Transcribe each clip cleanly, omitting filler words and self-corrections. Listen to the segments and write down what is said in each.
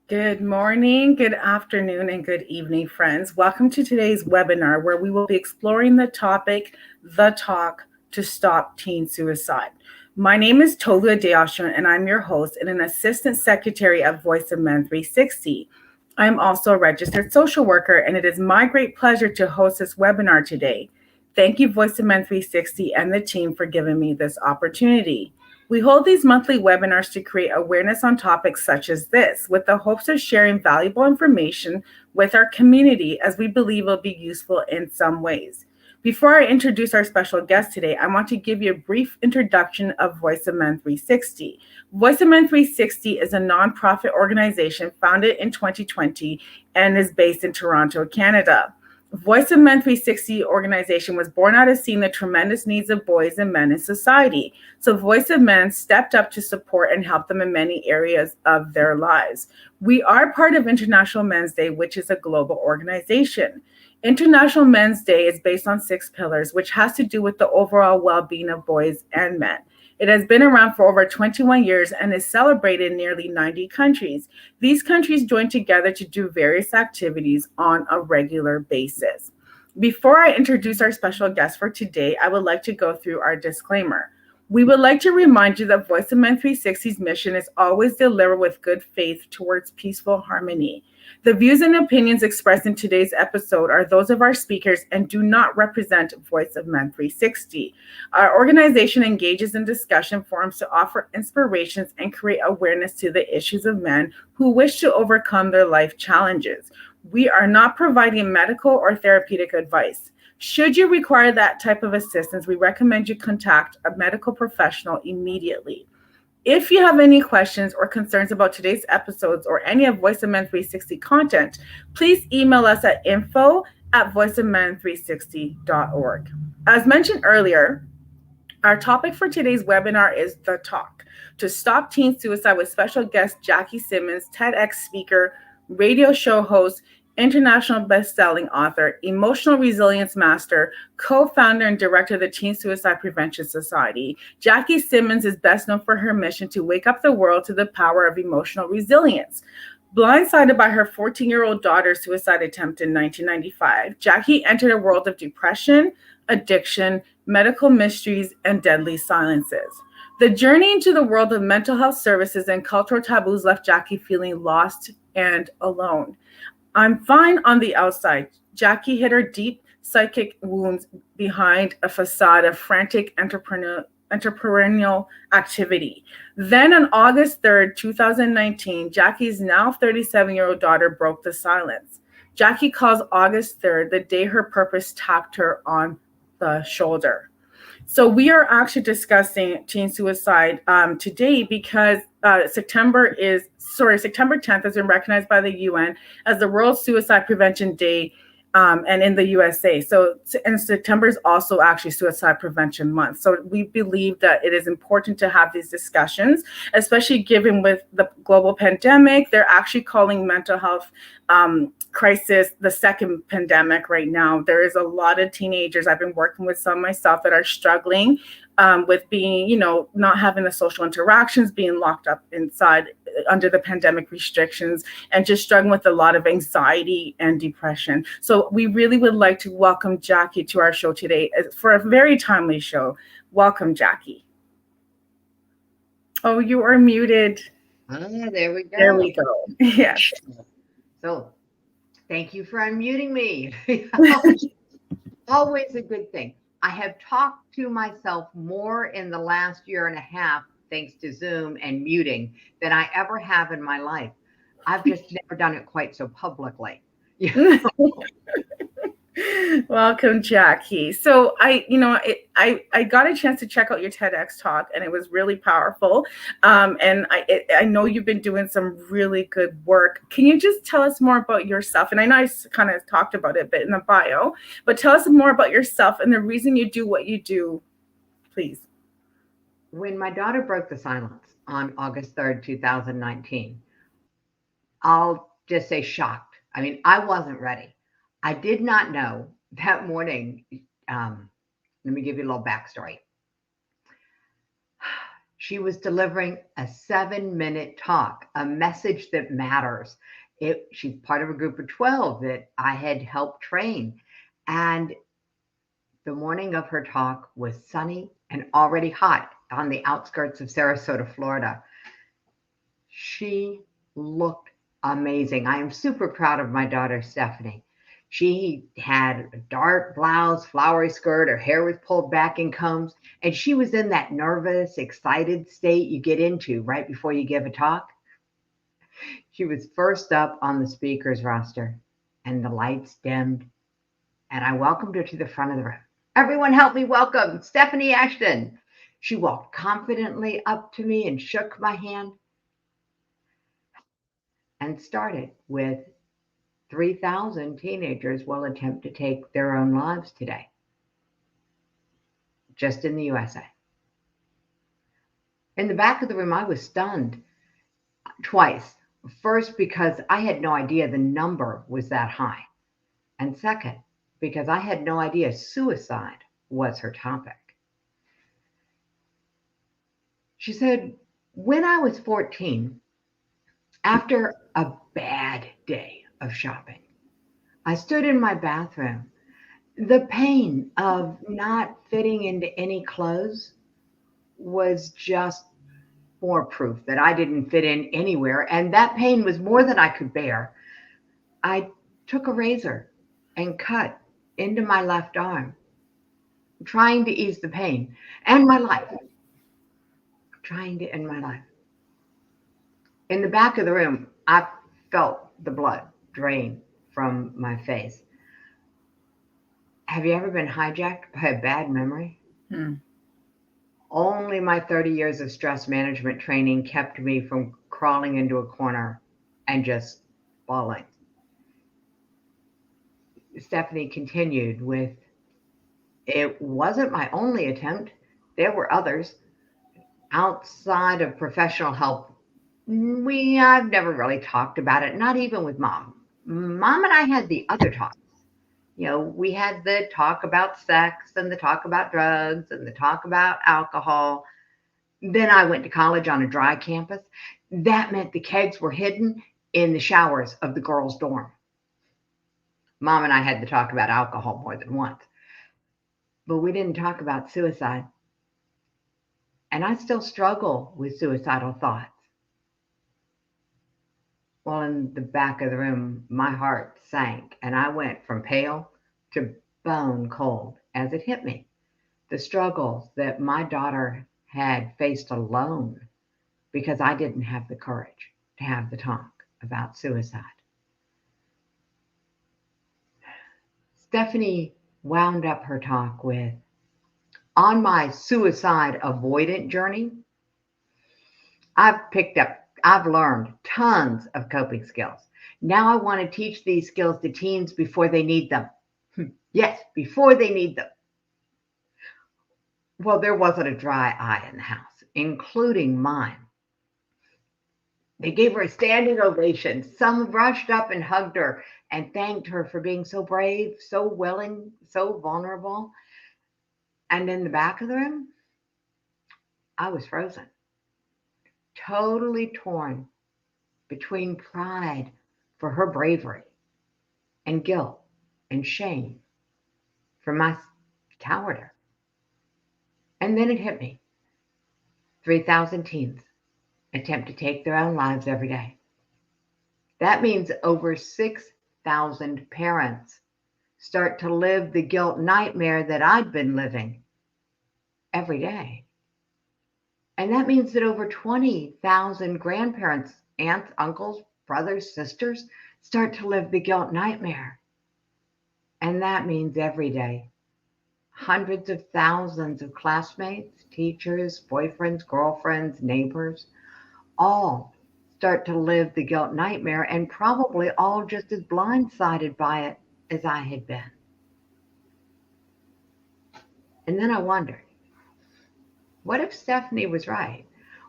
Good morning, good afternoon, and good evening, friends. Welcome to today's webinar where we will be exploring the topic, The Talk to Stop Teen Suicide. My name is Tolu Adeosun, and I'm your host and an Assistant Secretary at Voice of Men 360. I'm also a registered social worker, and it is my great pleasure to host this webinar today. Thank you, Voice of Men 360 and the team for giving me this opportunity. We hold these monthly webinars to create awareness on topics such as this, with the hopes of sharing valuable information with our community as we believe will be useful in some ways. Before I introduce our special guest today, I want to give you a brief introduction of Voice of Men 360. Voice of Men 360 is a nonprofit organization founded in 2020 and is based in Toronto, Canada. Voice of Men 360 organization was born out of seeing the tremendous needs of boys and men in society. So Voice of Men stepped up to support and help them in many areas of their lives. We are part of International Men's Day, which is a global organization. International Men's Day is based on 6 pillars, which has to do with the overall well-being of boys and men. It has been around for over 21 years and is celebrated in nearly 90 countries. These countries join together to do various activities on a regular basis. Before I introduce our special guest for today, I would like to go through our disclaimer. We would like to remind you that Voice of Men 360's mission is always delivered with good faith towards peaceful harmony. The views and opinions expressed in today's episode are those of our speakers and do not represent Voice of Men 360. Our organization engages in discussion forums to offer inspirations and create awareness to the issues of men who wish to overcome their life challenges. We are not providing medical or therapeutic advice. Should you require that type of assistance, we recommend you contact a medical professional immediately. If you have any questions or concerns about today's episodes or any of Voice of Men 360 content, please email us at info@voiceofmen360.org. As mentioned earlier, our topic for today's webinar is The Talk to Stop Teen Suicide with special guest Jackie Simmons, TEDx speaker, radio show host, international best-selling author, emotional resilience master, co-founder and director of the Teen Suicide Prevention Society. Jackie Simmons is best known for her mission to wake up the world to the power of emotional resilience. Blindsided by her 14-year-old daughter's suicide attempt in 1995, Jackie entered a world of depression, addiction, medical mysteries, and deadly silences. The journey into the world of mental health services and cultural taboos left Jackie feeling lost and alone. I'm fine on the outside. Jackie hid her deep psychic wounds behind a facade of frantic entrepreneurial activity. Then on August 3rd, 2019, Jackie's now 37-year-old daughter broke the silence. Jackie calls August 3rd the day her purpose tapped her on the shoulder. So we are actually discussing teen suicide today because September 10th has been recognized by the UN as the World Suicide Prevention Day, and in the USA. And September is also actually Suicide Prevention Month. So we believe that it is important to have these discussions, especially given with the global pandemic. They're actually calling mental health crisis the second pandemic right now. There is a lot of teenagers, I've been working with some myself, that are struggling with being, not having the social interactions, being locked up inside under the pandemic restrictions, and just struggling with a lot of anxiety and depression. So we really would like to welcome Jackie to our show today for a very timely show. Welcome, Jackie. Oh, you are muted. There we go. There we go. Yes. So thank you for unmuting me. Always a good thing. I have talked to myself more in the last year and a half, thanks to Zoom and muting, than I ever have in my life. I've just never done it quite so publicly. Welcome, Jackie. So I got a chance to check out your TEDx talk, and it was really powerful. And I know you've been doing some really good work. Can you just tell us more about yourself? And I know I kind of talked about it a bit in the bio, but tell us more about yourself and the reason you do what you do, please. When my daughter broke the silence on August 3rd, 2019, I'll just say shocked. I mean, I wasn't ready. I did not know that morning. Let me give you a little backstory. She was delivering a 7-minute talk, a message that matters. She's part of a group of 12 that I had helped train. And the morning of her talk was sunny and already hot on the outskirts of Sarasota, Florida. She looked amazing. I am super proud of my daughter, Stephanie. She had a dark blouse, flowery skirt, her hair was pulled back in combs, and she was in that nervous, excited state you get into right before you give a talk. She was first up on the speakers roster, and the lights dimmed, and I welcomed her to the front of the room. Everyone help me welcome Stephanie Ashton. She walked confidently up to me and shook my hand and started with 3,000 teenagers will attempt to take their own lives today, just in the USA. In the back of the room, I was stunned twice. First, because I had no idea the number was that high. And second, because I had no idea suicide was her topic. She said, when I was 14, after a bad day of shopping, I stood in my bathroom. The pain of not fitting into any clothes was just more proof that I didn't fit in anywhere, and that pain was more than I could bear. I took a razor and cut into my left arm, trying to ease the pain and my life. Trying to end my life. In the back of the room, I felt the blood drain from my face. Have you ever been hijacked by a bad memory? Only my 30 years of stress management training kept me from crawling into a corner and just bawling. Stephanie continued with, it wasn't my only attempt. There were others. Outside of professional help, I've never really talked about it, not even with Mom. Mom and I had the other talks. You know, we had the talk about sex and the talk about drugs and the talk about alcohol. Then I went to college on a dry campus. That meant the kegs were hidden in the showers of the girls' dorm. Mom and I had to talk about alcohol more than once. But we didn't talk about suicide. And I still struggle with suicidal thoughts. Well, in the back of the room, my heart sank and I went from pale to bone cold as it hit me. The struggles that my daughter had faced alone because I didn't have the courage to have the talk about suicide. Stephanie wound up her talk with, on my suicide avoidant journey, I've learned tons of coping skills. Now I want to teach these skills to teens before they need them. Yes, before they need them. Well, there wasn't a dry eye in the house, including mine. They gave her a standing ovation. Some rushed up and hugged her and thanked her for being so brave, so willing, so vulnerable. And in the back of the room, I was frozen, totally torn between pride for her bravery and guilt and shame for my cowardice. And then it hit me. 3,000 teens attempt to take their own lives every day. That means over 6,000 parents start to live the guilt nightmare that I'd been living every day. And that means that over 20,000 grandparents, aunts, uncles, brothers, sisters start to live the guilt nightmare. And that means every day, hundreds of thousands of classmates, teachers, boyfriends, girlfriends, neighbors, all start to live the guilt nightmare and probably all just as blindsided by it as I had been. And then I wondered, what if Stephanie was right?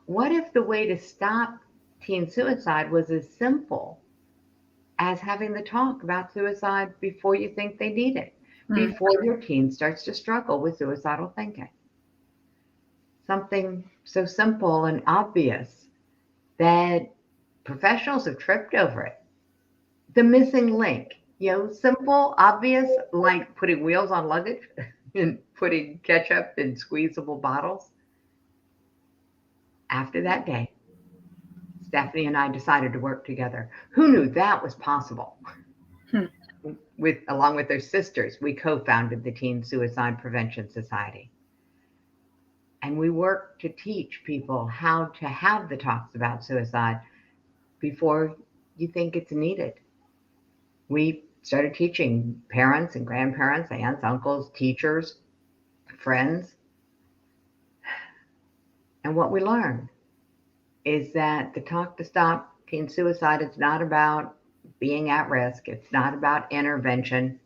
What if the way to stop teen suicide was as simple as having the talk about suicide before you think they need it, before your teen starts to struggle with suicidal thinking? something so simple and obvious that professionals have tripped over it. The missing link, simple, obvious, like putting wheels on luggage and putting ketchup in squeezable bottles. After that day, Stephanie and I decided to work together. Who knew that was possible? Along with their sisters, we co-founded the Teen Suicide Prevention Society. And we work to teach people how to have the talks about suicide before you think it's needed. We started teaching parents and grandparents, aunts, uncles, teachers, friends. And what we learned is that the talk to stop teen suicide is not about being at risk. It's not about intervention.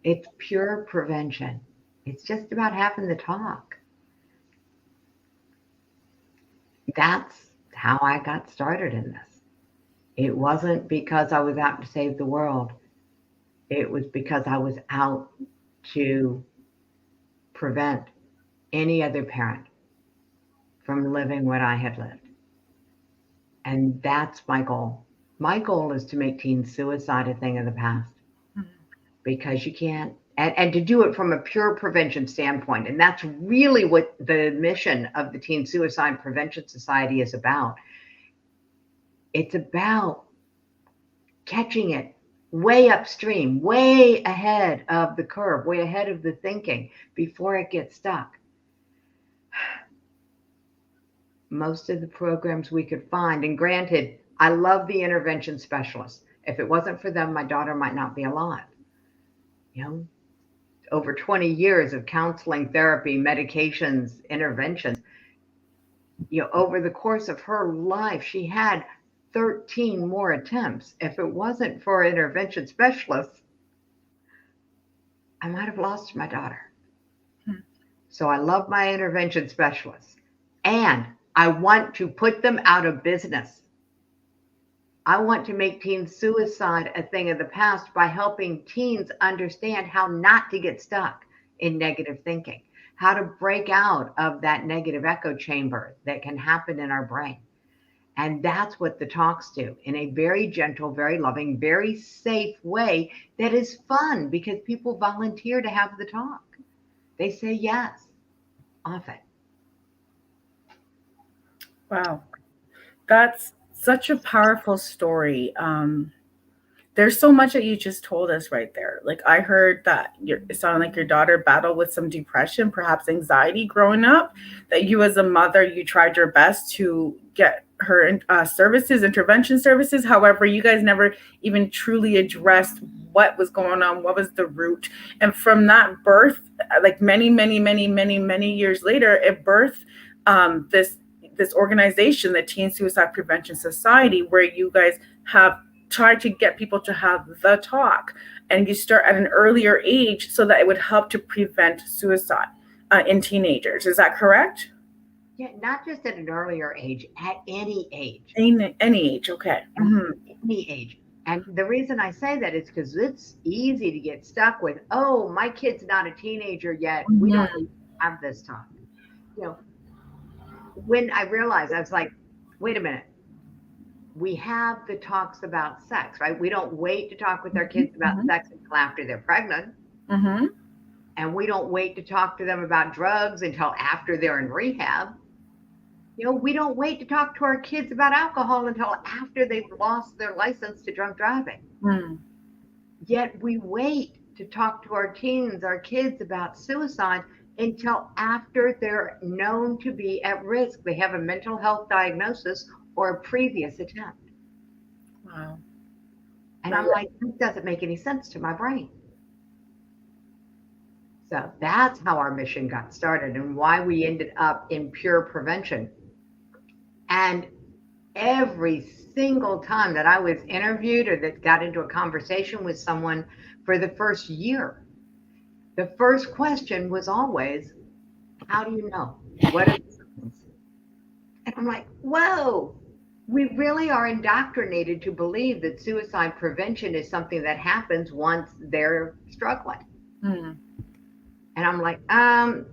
It's pure prevention. It's just about having the talk. That's how I got started in this. It wasn't because I was out to save the world. It was because I was out to prevent any other parent from living what I had lived. And that's my goal. My goal is to make teen suicide a thing of the past. Because you can't, and to do it from a pure prevention standpoint. And that's really what the mission of the Teen Suicide Prevention Society is about. It's about catching it way upstream, way ahead of the curve, way ahead of the thinking before it gets stuck. Most of the programs we could find, and granted, I love the intervention specialists. If it wasn't for them, my daughter might not be alive. Over 20 years of counseling, therapy, medications, interventions. Over the course of her life, she had 13 more attempts. If it wasn't for intervention specialists, I might have lost my daughter. So I love my intervention specialists, and I want to put them out of business. I want to make teen suicide a thing of the past by helping teens understand how not to get stuck in negative thinking, how to break out of that negative echo chamber that can happen in our brain. And that's what the talks do, in a very gentle, very loving, very safe way that is fun because people volunteer to have the talk. They say yes, often. Wow. That's such a powerful story. There's so much that you just told us right there. Like, I heard that it sounded like your daughter battled with some depression, perhaps anxiety growing up, that you as a mother, you tried your best to get her intervention services. However, you guys never even truly addressed what was going on, what was the root. And from that birth, like many years later, it birthed this organization, the Teen Suicide Prevention Society, where you guys have tried to get people to have the talk, and you start at an earlier age so that it would help to prevent suicide in teenagers. Is that correct? Yeah, not just at an earlier age, at any age. Any age, okay. Any age. And the reason I say that is because it's easy to get stuck with, oh, my kid's not a teenager yet. We don't need to have this talk. When I realized, I was like, wait a minute. We have the talks about sex, right? We don't wait to talk with our kids about sex until after they're pregnant. And we don't wait to talk to them about drugs until after they're in rehab. We don't wait to talk to our kids about alcohol until after they've lost their license to drunk driving. Yet we wait to talk to our teens, our kids about suicide until after they're known to be at risk. They have a mental health diagnosis or a previous attempt. Wow. And I'm like, this doesn't make any sense to my brain. So that's how our mission got started and why we ended up in pure prevention. And every single time that I was interviewed or that got into a conversation with someone for the first year, the first question was always, how do you know? What are the symptoms? And I'm like, whoa, we really are indoctrinated to believe that suicide prevention is something that happens once they're struggling. And I'm like,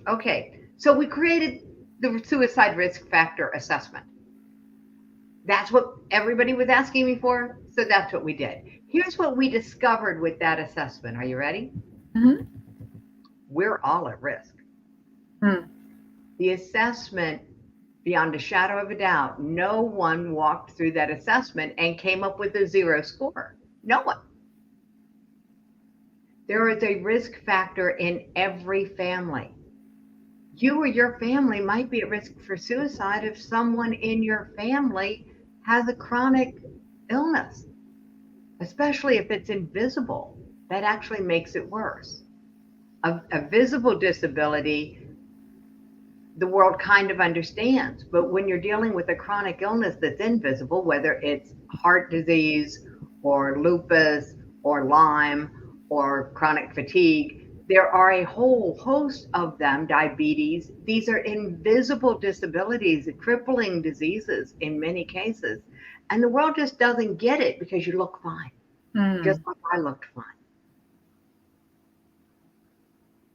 okay. So we created the suicide risk factor assessment. That's what everybody was asking me for. So that's what we did. Here's what we discovered with that assessment. Are you ready? Mm-hmm. We're all at risk. Hmm. The assessment, beyond a shadow of a doubt, no one walked through that assessment and came up with a 0 score. No one. There is a risk factor in every family. You or your family might be at risk for suicide if someone in your family has a chronic illness, especially if it's invisible. That actually makes it worse. A visible disability, the world kind of understands, but when you're dealing with a chronic illness that's invisible, whether it's heart disease or lupus or Lyme or chronic fatigue, there are a whole host of them, diabetes. These are invisible disabilities, crippling diseases in many cases. And the world just doesn't get it because you look fine, just like I looked fine.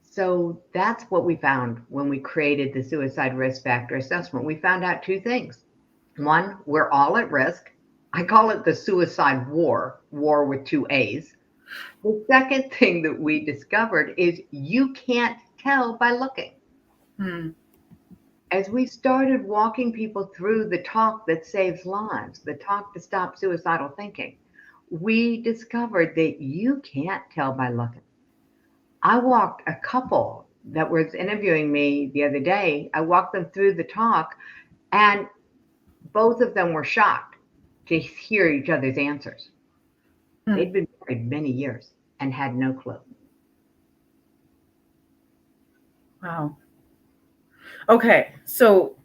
So that's what we found when we created the suicide risk factor assessment. We found out two things. One, we're all at risk. I call it the suicide war with two A's. The second thing that we discovered is you can't tell by looking. As we started walking people through the talk that saves lives, the talk to stop suicidal thinking, we discovered that you can't tell by looking. I walked a couple that was interviewing me the other day. I walked them through the talk, and both of them were shocked to hear each other's answers. They'd been married many years and had no clue. Wow. Okay, so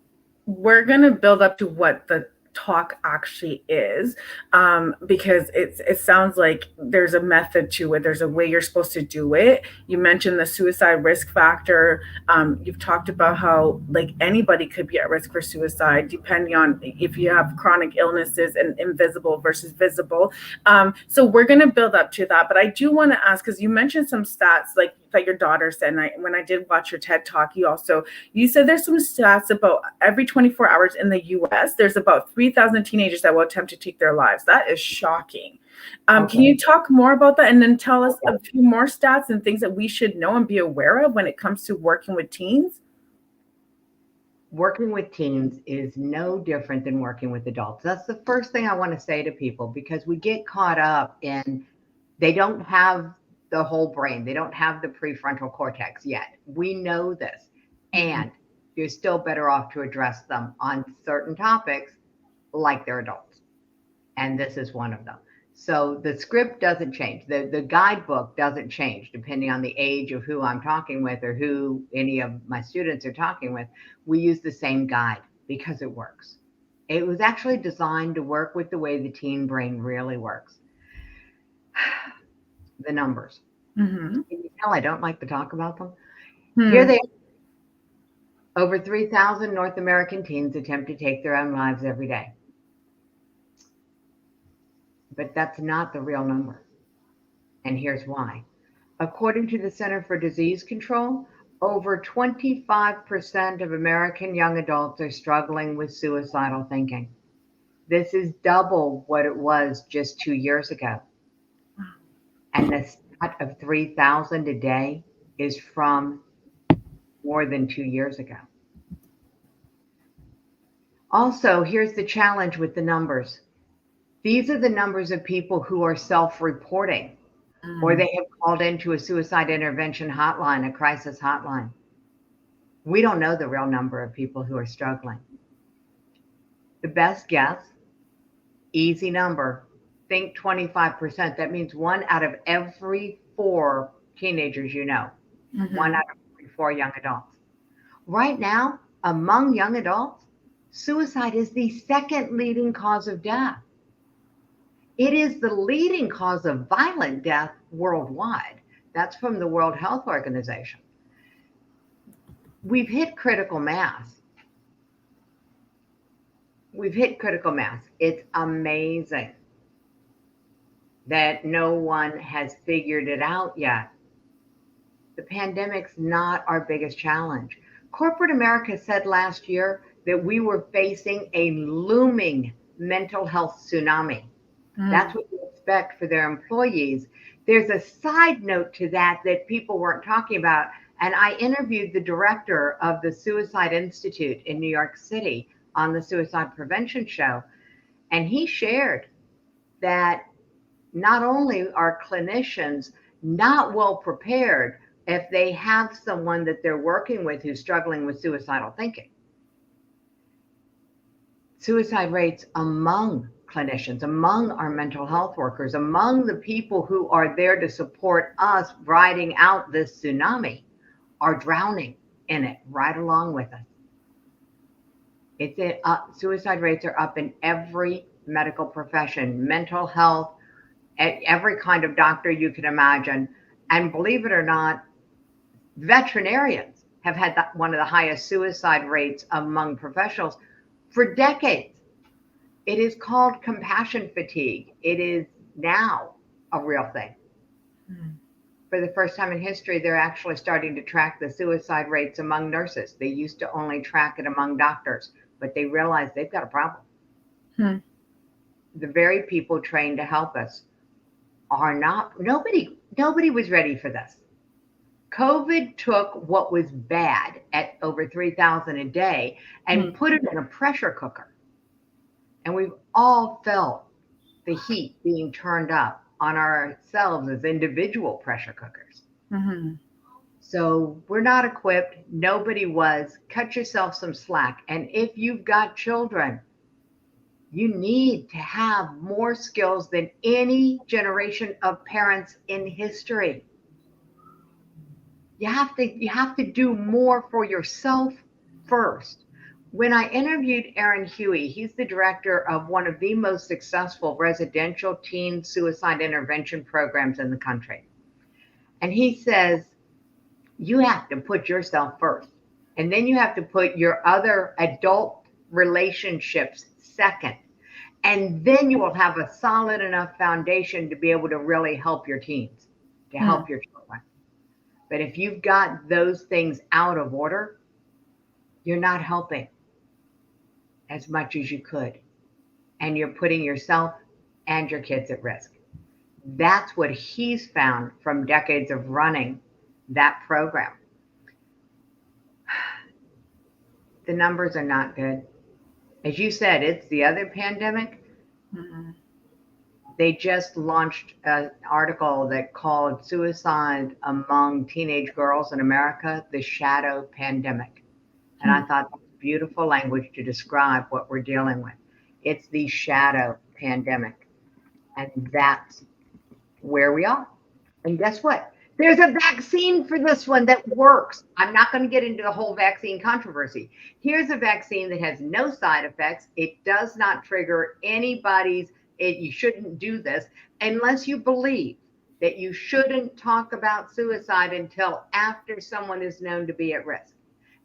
we're going to build up to what the talk actually is, because it sounds like there's a method to it. There's a way you're supposed to do it. You mentioned the suicide risk factor. You've talked about how like anybody could be at risk for suicide depending on if you have chronic illnesses and invisible versus visible. So we're going to build up to that, but I do want to ask, because you mentioned some stats like that your daughter said, and when I did watch your TED talk, you said there's some stats about every 24 hours in the US, there's about 3,000 teenagers that will attempt to take their lives. That is shocking. Can you talk more about that and then tell us a few more stats and things that we should know and be aware of when it comes to working with teens? Working with teens is no different than working with adults. That's the first thing I want to say to people, because we get caught up in they don't have the whole brain. They don't have the prefrontal cortex yet. We know this. And you're still better off to address them on certain topics like they're adults. And this is one of them. So the script doesn't change. The guidebook doesn't change depending on the age of who I'm talking with or who any of my students are talking with. We use the same guide because it works. It was actually designed to work with the way the teen brain really works. The numbers. Can you tell I don't like to talk about them? Here they are. Over 3,000 North American teens attempt to take their own lives every day. But that's not the real number. And here's why. According to the Center for Disease Control, over 25% of American young adults are struggling with suicidal thinking. This is double what it was just 2 years ago. And the stat of 3,000 a day is from more than 2 years ago. Also, here's the challenge with the numbers. These are the numbers of people who are self-reporting, or they have called into a suicide intervention hotline, a crisis hotline. We don't know the real number of people who are struggling. The best guess, easy number, think 25%. That means 1 out of every 4 teenagers you know, 1 out of every 4 young adults. Right now, among young adults, suicide is the second leading cause of death. It is the leading cause of violent death worldwide. That's from the World Health Organization. We've hit critical mass. It's amazing that no one has figured it out yet. The pandemic's not our biggest challenge. Corporate America said last year that we were facing a looming mental health tsunami. That's what you expect for their employees. There's a side note to that that people weren't talking about. And I interviewed the director of the Suicide Institute in New York City on the Suicide Prevention Show. And he shared that not only are clinicians not well prepared if they have someone that they're working with who's struggling with suicidal thinking. Suicide rates among clinicians, among our mental health workers, among the people who are there to support us riding out this tsunami are drowning in it right along with us. Suicide rates are up in every medical profession, mental health, every kind of doctor you can imagine. And believe it or not, veterinarians have had one of the highest suicide rates among professionals for decades. It is called compassion fatigue. It is now a real thing. For the first time in history, they're actually starting to track the suicide rates among nurses. They used to only track it among doctors, but they realized they've got a problem. The very people trained to help us are not, nobody was ready for this. COVID took what was bad at over 3,000 a day and put it in a pressure cooker. And we've all felt the heat being turned up on ourselves as individual pressure cookers. So we're not equipped. Nobody was. Cut yourself some slack. And if you've got children, you need to have more skills than any generation of parents in history. You have to do more for yourself first. When I interviewed Aaron Huey, he's the director of one of the most successful residential teen suicide intervention programs in the country. And he says, you have to put yourself first. And then you have to put your other adult relationships second. And then you will have a solid enough foundation to be able to really help your teens, to help your children. But if you've got those things out of order, you're not helping as much as you could. And you're putting yourself and your kids at risk. That's what he's found from decades of running that program. The numbers are not good. As you said, it's the other pandemic. They just launched an article that called Suicide Among Teenage Girls in America, the Shadow Pandemic. And I thought that was beautiful language to describe what we're dealing with. It's the shadow pandemic. And that's where we are. And guess what? There's a vaccine for this one that works. I'm not going to get into the whole vaccine controversy. Here's a vaccine that has no side effects. It does not trigger you shouldn't do this unless you believe that you shouldn't talk about suicide until after someone is known to be at risk.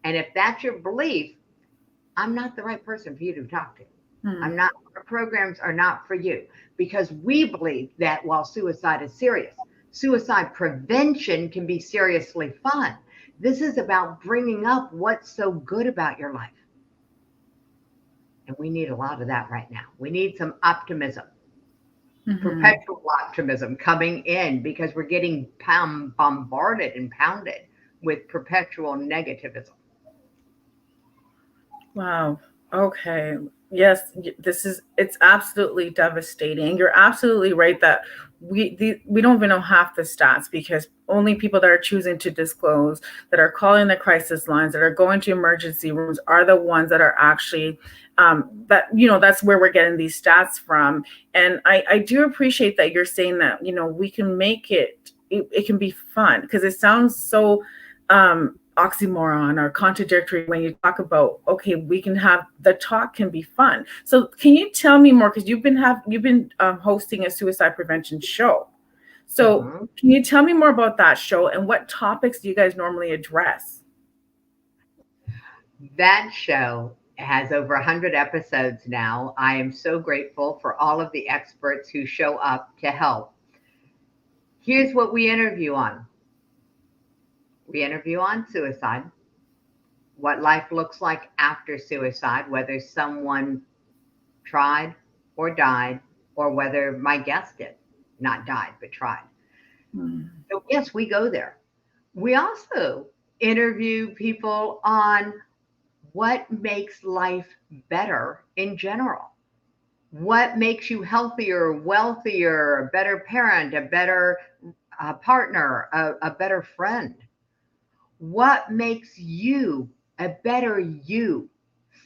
And if that's your belief, I'm not the right person for you to talk to. Our programs are not for you, because we believe that while suicide is serious, suicide prevention can be seriously fun. This is about bringing up what's so good about your life. And we need a lot of that right now. We need some optimism, perpetual optimism coming in, because we're getting bombarded and pounded with perpetual negativism. Wow. Okay. Yes, it's absolutely devastating. You're absolutely right that we don't even know half the stats, because only people that are choosing to disclose, that are calling the crisis lines, that are going to emergency rooms, are the ones that are actually that's where we're getting these stats from. And I do appreciate that you're saying that, we can make it can be fun, because it sounds so oxymoron or contradictory when you talk about, okay, we can have the talk can be fun. So can you tell me more, because you've been hosting a suicide prevention show, so can you tell me more about that show and what topics do you guys normally address? That show has over 100 episodes now. I am so grateful for all of the experts who show up to help. Here's what we interview on. We interview on suicide. what life looks like after suicide, whether someone tried or died, or whether my guest did, not died, but tried. Mm. So, yes, we go there. We also interview people on what makes life better in general. What makes you healthier, wealthier, a better parent, a better partner, a better friend? What makes you a better you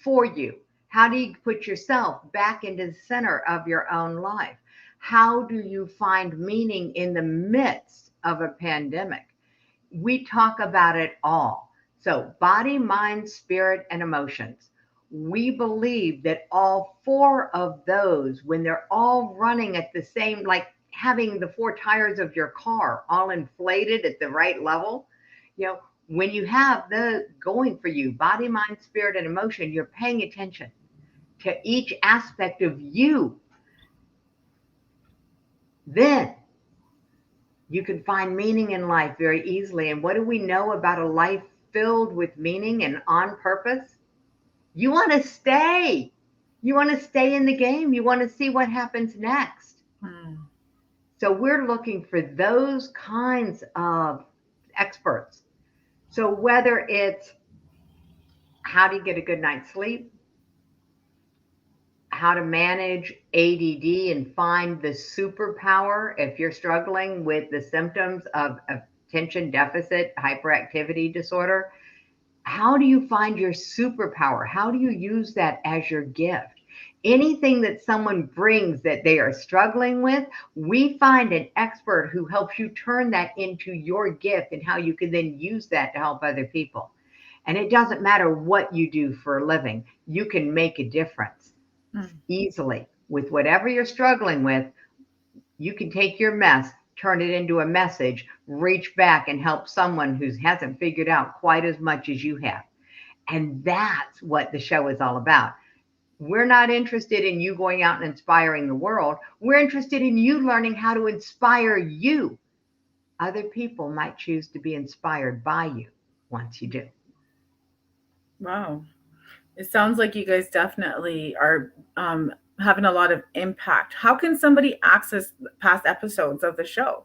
for you? How do you put yourself back into the center of your own life? How do you find meaning in the midst of a pandemic? We talk about it all. So, body, mind, spirit, and emotions. We believe that all four of those, when they're all running at the same, like having the four tires of your car all inflated at the right level, you know, when you have the going for you, body, mind, spirit, and emotion, you're paying attention to each aspect of you. Then you can find meaning in life very easily. And what do we know about a life filled with meaning and on purpose? You want to stay. You want to stay in the game. You want to see what happens next. Mm. So we're looking for those kinds of experts. So whether it's how do you get a good night's sleep, how to manage ADD and find the superpower if you're struggling with the symptoms of attention deficit hyperactivity disorder. How do you find your superpower? How do you use that as your gift? Anything that someone brings that they are struggling with, we find an expert who helps you turn that into your gift and how you can then use that to help other people. And it doesn't matter what you do for a living, you can make a difference Mm. easily with whatever you're struggling with. You can take your mess, turn it into a message, reach back and help someone who hasn't figured out quite as much as you have. And that's what the show is all about. We're not interested in you going out and inspiring the world. We're interested in you learning how to inspire you. Other people might choose to be inspired by you once you do. Wow. It sounds like you guys definitely are having a lot of impact. How can somebody access past episodes of the show?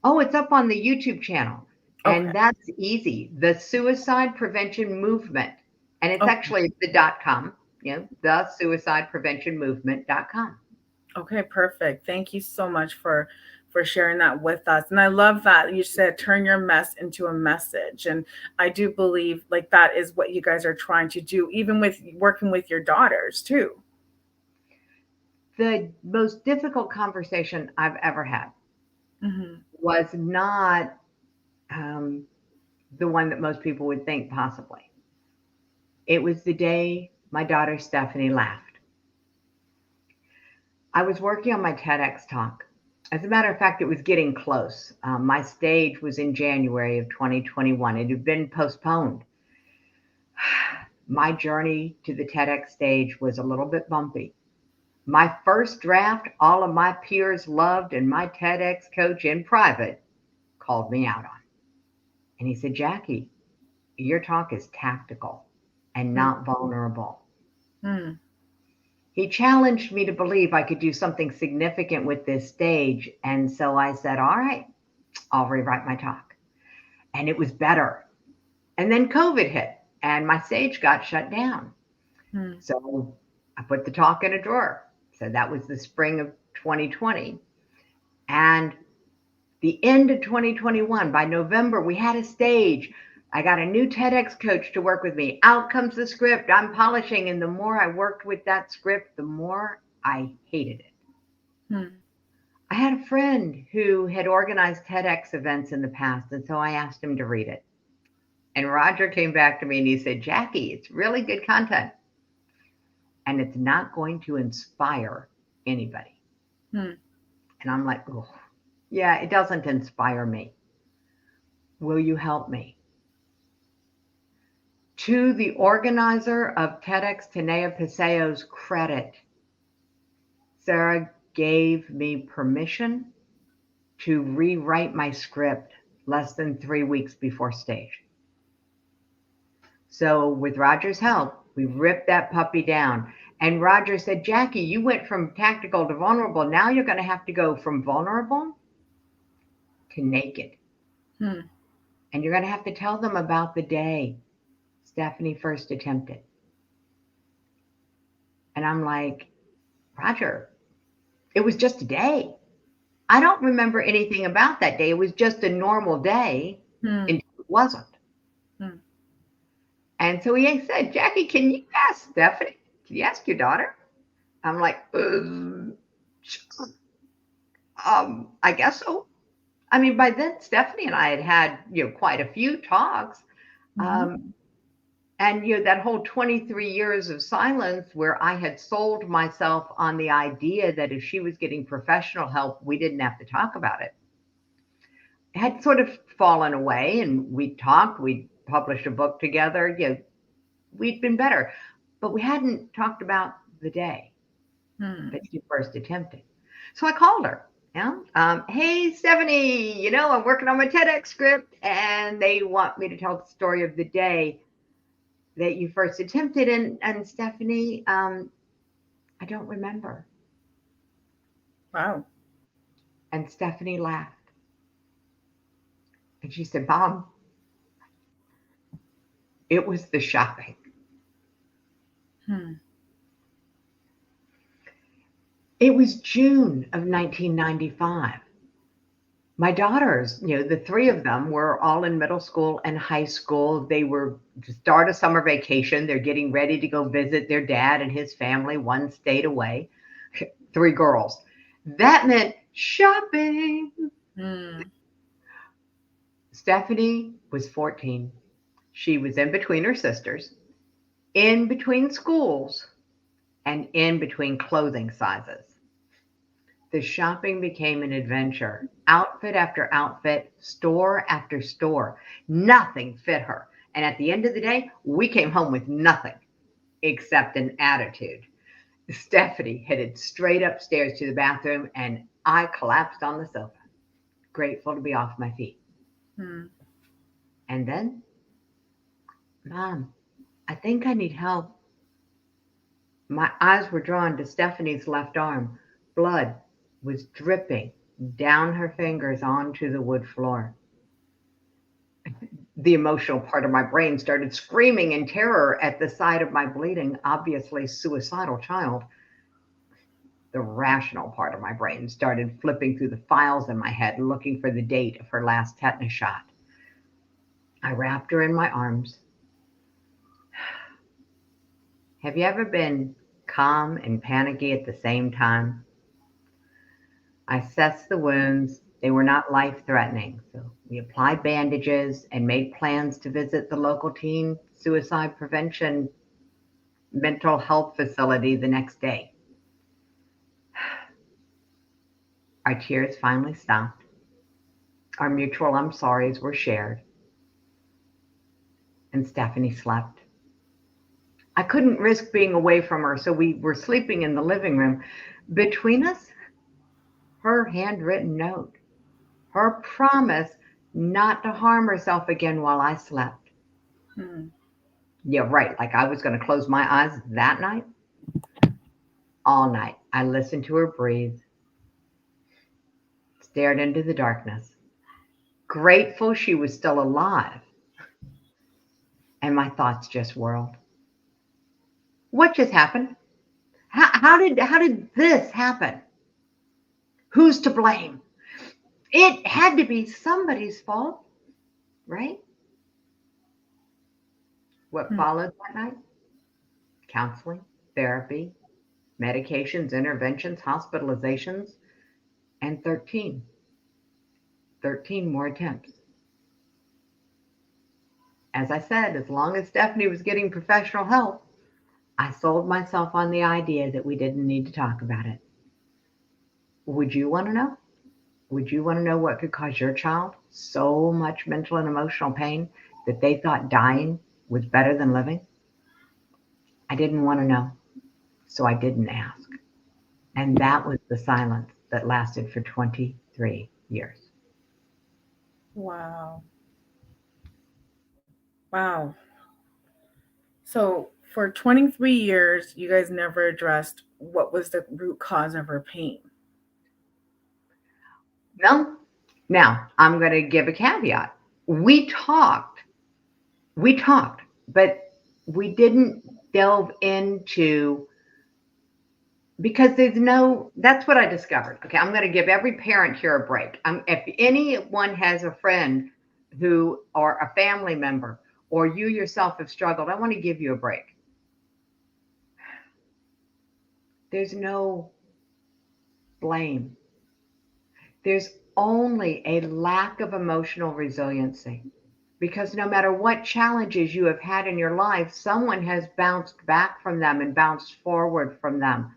Oh, it's up on the YouTube channel. Okay. And that's easy. The Suicide Prevention Movement. And it's Okay. actually the .com, the suicidepreventionmovement.com. Okay, perfect. Thank you so much for sharing that with us. And I love that you said turn your mess into a message. And I do believe like that is what you guys are trying to do, even with working with your daughters too. The most difficult conversation I've ever had Hmm. was not um, the one that most people would think possibly. It was the day my daughter Stephanie laughed. I was working on my TEDx talk. As a matter of fact, it was getting close. My stage was in January of 2021. It had been postponed. My journey to the TEDx stage was a little bit bumpy. My first draft, all of my peers loved, and my TEDx coach in private called me out on. And he said, Jackie, your talk is tactical and not vulnerable. Mm. He challenged me to believe I could do something significant with this stage. And so I said, all right, I'll rewrite my talk. And it was better. And then COVID hit and my stage got shut down. Mm. So I put the talk in a drawer. So that was the spring of 2020. And the end of 2021, by November, we had a stage. I got a new TEDx coach to work with me. Out comes the script. I'm polishing. And the more I worked with that script, the more I hated it. Mm. I had a friend who had organized TEDx events in the past. And so I asked him to read it. And Roger came back to me and he said, Jackie, it's really good content. And it's not going to inspire anybody. Mm. And I'm like, oh, yeah, it doesn't inspire me. Will you help me? To the organizer of TEDx, Tanea Paseo's credit, Sarah gave me permission to rewrite my script less than 3 weeks before stage. So with Roger's help, we ripped that puppy down. And Roger said, Jackie, you went from tactical to vulnerable. Now you're going to have to go from vulnerable to naked. Hmm. And you're going to have to tell them about the day Stephanie first attempted. And I'm like, Roger, it was just a day. I don't remember anything about that day. It was just a normal day until it wasn't. And so he said, Jackie, can you ask Stephanie? Can you ask your daughter? I'm like, I guess so. I mean, by then Stephanie and I had quite a few talks. And that whole 23 years of silence where I had sold myself on the idea that if she was getting professional help, we didn't have to talk about it, had sort of fallen away. And we talked, we published a book together. We'd been better, but we hadn't talked about the day that she first attempted. So I called her. Hey, Stephanie, I'm working on my TEDx script and they want me to tell the story of the day that you first attempted. And Stephanie, I don't remember. Wow. And Stephanie laughed. And she said, Mom, it was the shopping. It was June of 1995. My daughters, the three of them were all in middle school and high school. They were to start a summer vacation. They're getting ready to go visit their dad and his family one state away. 3 girls. That meant shopping. Stephanie was 14. She was in between her sisters, in between schools, and in between clothing sizes. The shopping became an adventure. Outfit after outfit, store after store. Nothing fit her. And at the end of the day, we came home with nothing except an attitude. Stephanie headed straight upstairs to the bathroom, and I collapsed on the sofa, grateful to be off my feet. And then, Mom, I think I need help. My eyes were drawn to Stephanie's left arm. Blood was dripping down her fingers onto the wood floor. The emotional part of my brain started screaming in terror at the sight of my bleeding, obviously suicidal child. The rational part of my brain started flipping through the files in my head, looking for the date of her last tetanus shot. I wrapped her in my arms. Have you ever been calm and panicky at the same time? I assessed the wounds. They were not life-threatening, so we applied bandages and made plans to visit the local teen suicide prevention mental health facility the next day. Our tears finally stopped. Our mutual I'm sorries were shared. And Stephanie slept. I couldn't risk being away from her, so we were sleeping in the living room. Between us, her handwritten note, her promise not to harm herself again while I slept. Yeah, right. Like I was going to close my eyes that night. All night, I listened to her breathe, stared into the darkness, grateful she was still alive. And my thoughts just whirled. What just happened? How did this happen? Who's to blame? It had to be somebody's fault, right? What followed that night? Counseling, therapy, medications, interventions, hospitalizations, and 13 more attempts. As I said, as long as Stephanie was getting professional help, I sold myself on the idea that we didn't need to talk about it. Would you want to know? Would you want to know what could cause your child so much mental and emotional pain that they thought dying was better than living? I didn't want to know, so I didn't ask. And that was the silence that lasted for 23 years. Wow. Wow. So for 23 years, you guys never addressed what was the root cause of her pain. No. Now, I'm going to give a caveat. We talked, but we didn't delve into, because that's what I discovered. Okay, I'm going to give every parent here a break. If anyone has a friend or a family member, or you yourself have struggled, I want to give you a break. There's no blame. There's only a lack of emotional resiliency, because no matter what challenges you have had in your life, someone has bounced back from them and bounced forward from them.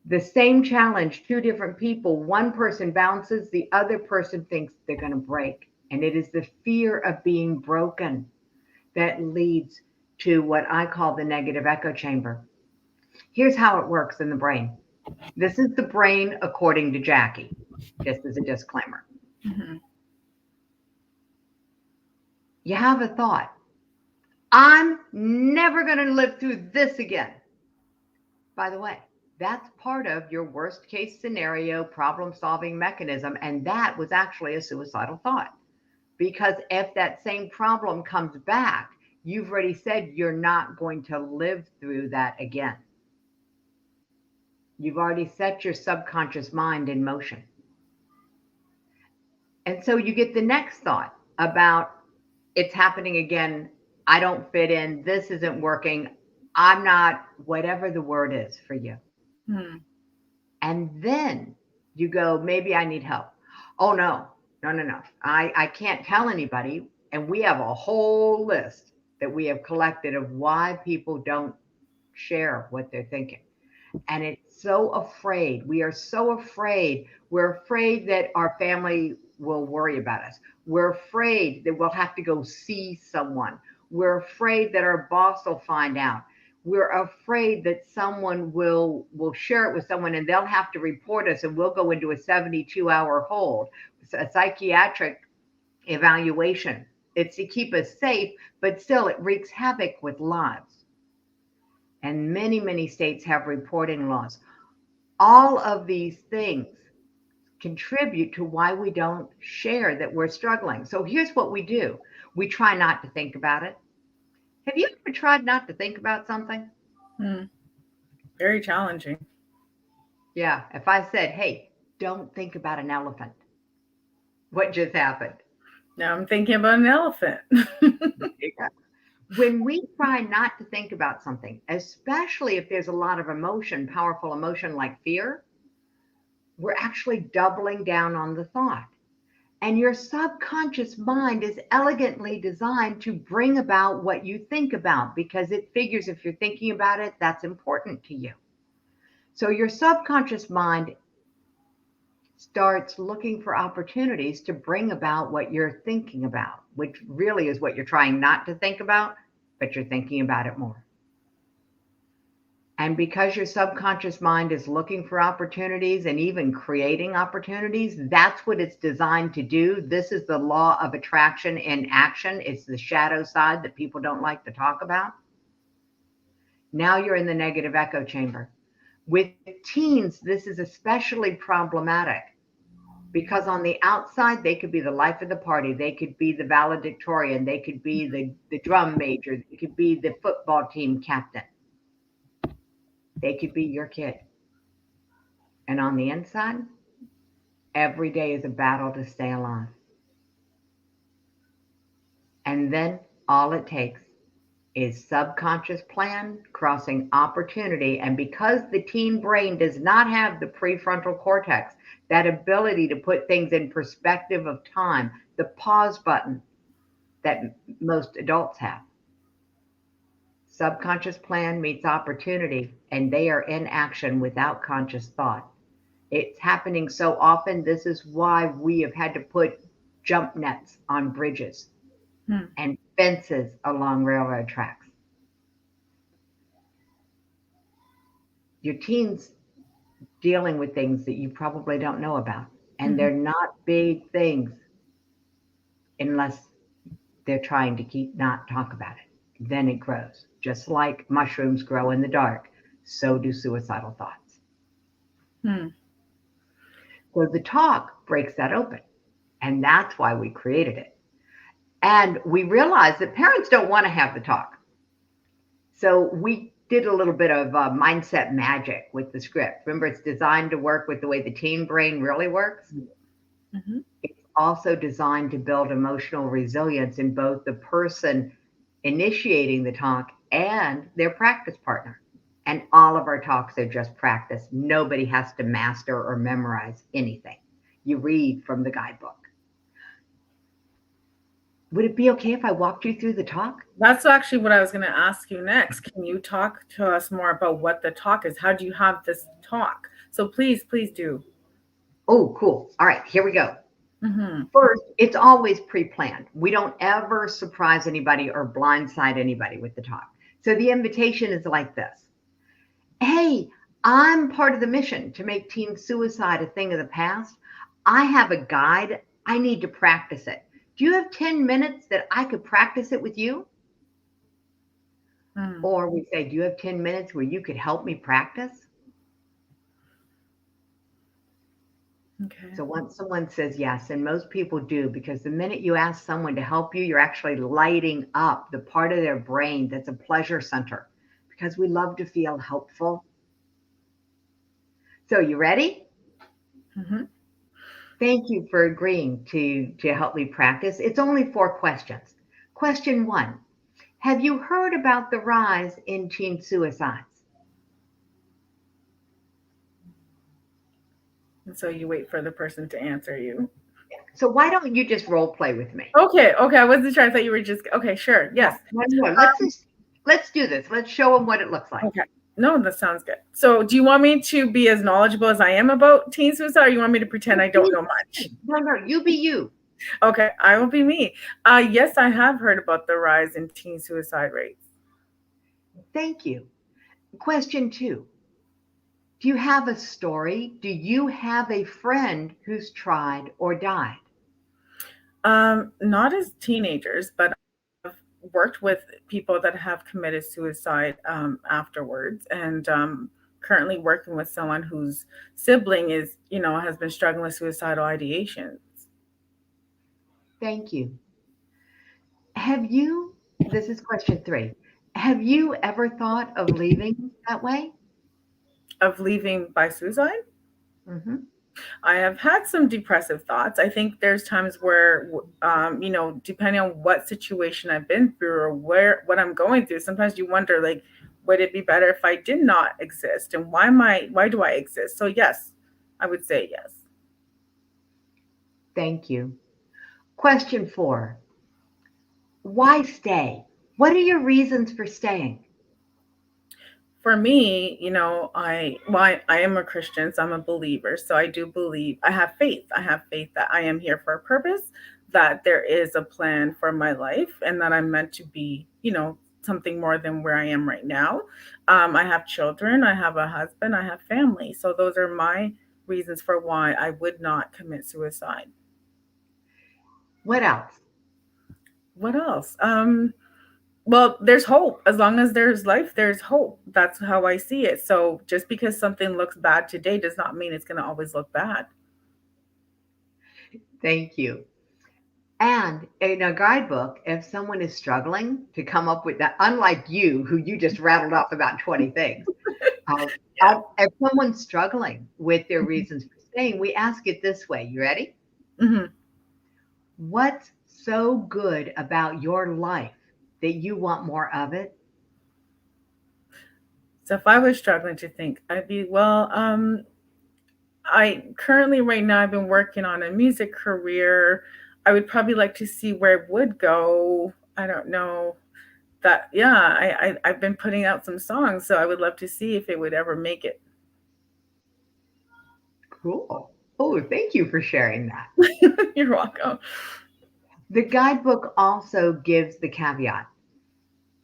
The same challenge, two different people, one person bounces, the other person thinks they're going to break. And it is the fear of being broken that leads to what I call the negative echo chamber. Here's how it works in the brain. This is the brain according to Jackie, just as a disclaimer. Mm-hmm. You have a thought. I'm never going to live through this again. By the way, that's part of your worst case scenario problem solving mechanism. And that was actually a suicidal thought. Because if that same problem comes back, you've already said you're not going to live through that again. You've already set your subconscious mind in motion. And so you get the next thought about, it's happening again. I don't fit in. This isn't working. I'm not, whatever the word is for you. Hmm. And then you go, maybe I need help. Oh, no. I can't tell anybody. And we have a whole list that we have collected of why people don't share what they're thinking. And it's so afraid. We are so afraid. We're afraid that our family will worry about us. We're afraid that we'll have to go see someone. We're afraid that our boss will find out. We're afraid that someone will share it with someone and they'll have to report us and we'll go into a 72-hour hold, a psychiatric evaluation. It's to keep us safe, but still it wreaks havoc with lives. And many, many states have reporting laws. All of these things contribute to why we don't share that we're struggling. So here's what we do. We try not to think about it. Have you ever tried not to think about something? Hmm. Very challenging. Yeah. If I said, hey, don't think about an elephant, what just happened? Now I'm thinking about an elephant. When we try not to think about something, especially if there's a lot of emotion, powerful emotion like fear, we're actually doubling down on the thought. And your subconscious mind is elegantly designed to bring about what you think about, because it figures if you're thinking about it, that's important to you. So your subconscious mind starts looking for opportunities to bring about what you're thinking about, which really is what you're trying not to think about, but you're thinking about it more. And because your subconscious mind is looking for opportunities and even creating opportunities, that's what it's designed to do. This is the law of attraction in action. It's the shadow side that people don't like to talk about. Now you're in the negative echo chamber. With teens, this is especially problematic because on the outside, they could be the life of the party. They could be the valedictorian. They could be the drum major. They could be the football team captain. They could be your kid. And on the inside, every day is a battle to stay alive. And then all it takes is subconscious plan crossing opportunity. And because the teen brain does not have the prefrontal cortex, that ability to put things in perspective of time, the pause button that most adults have. Subconscious plan meets opportunity, and they are in action without conscious thought. It's happening so often. This is why we have had to put jump nets on bridges and fences along railroad tracks. Your teens dealing with things that you probably don't know about, and they're not big things unless they're trying to keep not talk about it. Then it grows. Just like mushrooms grow in the dark, so do suicidal thoughts. Hmm. So the talk breaks that open. And that's why we created it. And we realized that parents don't want to have the talk. So we did a little bit of mindset magic with the script. Remember, it's designed to work with the way the teen brain really works. Mm-hmm. It's also designed to build emotional resilience in both the person initiating the talk and their practice partner. And all of our talks are just practice. Nobody has to master or memorize anything. You read from the guidebook. Would it be okay if I walked you through the talk? That's actually what I was going to ask you next. Can you talk to us more about what the talk is? How do you have this talk? So please do. Oh, cool. All right, here we go. Mm-hmm. First, it's always pre-planned. We don't ever surprise anybody or blindside anybody with the talk. So the invitation is like this. Hey, I'm part of the mission to make teen suicide a thing of the past. I have a guide. I need to practice it. Do you have 10 minutes that I could practice it with you? Mm. Or we say, do you have 10 minutes where you could help me practice? Okay. So once someone says yes, and most people do, because the minute you ask someone to help you, you're actually lighting up the part of their brain that's a pleasure center, because we love to feel helpful. So you ready? Mm-hmm. Thank you for agreeing to help me practice. It's only 4 questions. Question 1, have you heard about the rise in teen suicides? And so you wait for the person to answer you. So why don't you just role play with me? Okay. I wasn't sure. I thought you were just okay. Sure. Yes. No. Let's do this. Let's show them what it looks like. Okay. No, that sounds good. So, do you want me to be as knowledgeable as I am about teen suicide, or you want me to pretend I don't know much? No, you be you. Okay, I will be me. Yes, I have heard about the rise in teen suicide rates. Thank you. Question 2. Do you have a story? Do you have a friend who's tried or died? Not as teenagers, but I've worked with people that have committed suicide afterwards, and currently working with someone whose sibling is, has been struggling with suicidal ideations. Thank you. This is question 3. Have you ever thought of leaving that way? Of leaving by suicide? Mm-hmm. I have had some depressive thoughts. I think there's times where, depending on what situation I've been through or what I'm going through, sometimes you wonder, like, would it be better if I did not exist? And why do I exist? So yes, I would say yes. Thank you. Question 4. Why stay? What are your reasons for staying? For me, I am a Christian, so I'm a believer. So I do believe, I have faith. I have faith that I am here for a purpose, that there is a plan for my life, and that I'm meant to be, something more than where I am right now. I have children, I have a husband, I have family. So those are my reasons for why I would not commit suicide. What else? What else? Well, there's hope. As long as there's life, there's hope. That's how I see it. So just because something looks bad today does not mean it's going to always look bad. Thank you. And in a guidebook, if someone is struggling to come up with that, unlike you, who you just rattled off about 20 things, Yeah. if someone's struggling with their reasons for staying, we ask it this way. You ready? Mm-hmm. What's so good about your life that you want more of it? So if I was struggling to think, I'd be, well, I currently right now I've been working on a music career. I would probably like to see where it would go. I don't know that. Yeah, I've been putting out some songs, so I would love to see if it would ever make it. Cool. Oh, thank you for sharing that. You're welcome. The guidebook also gives the caveat.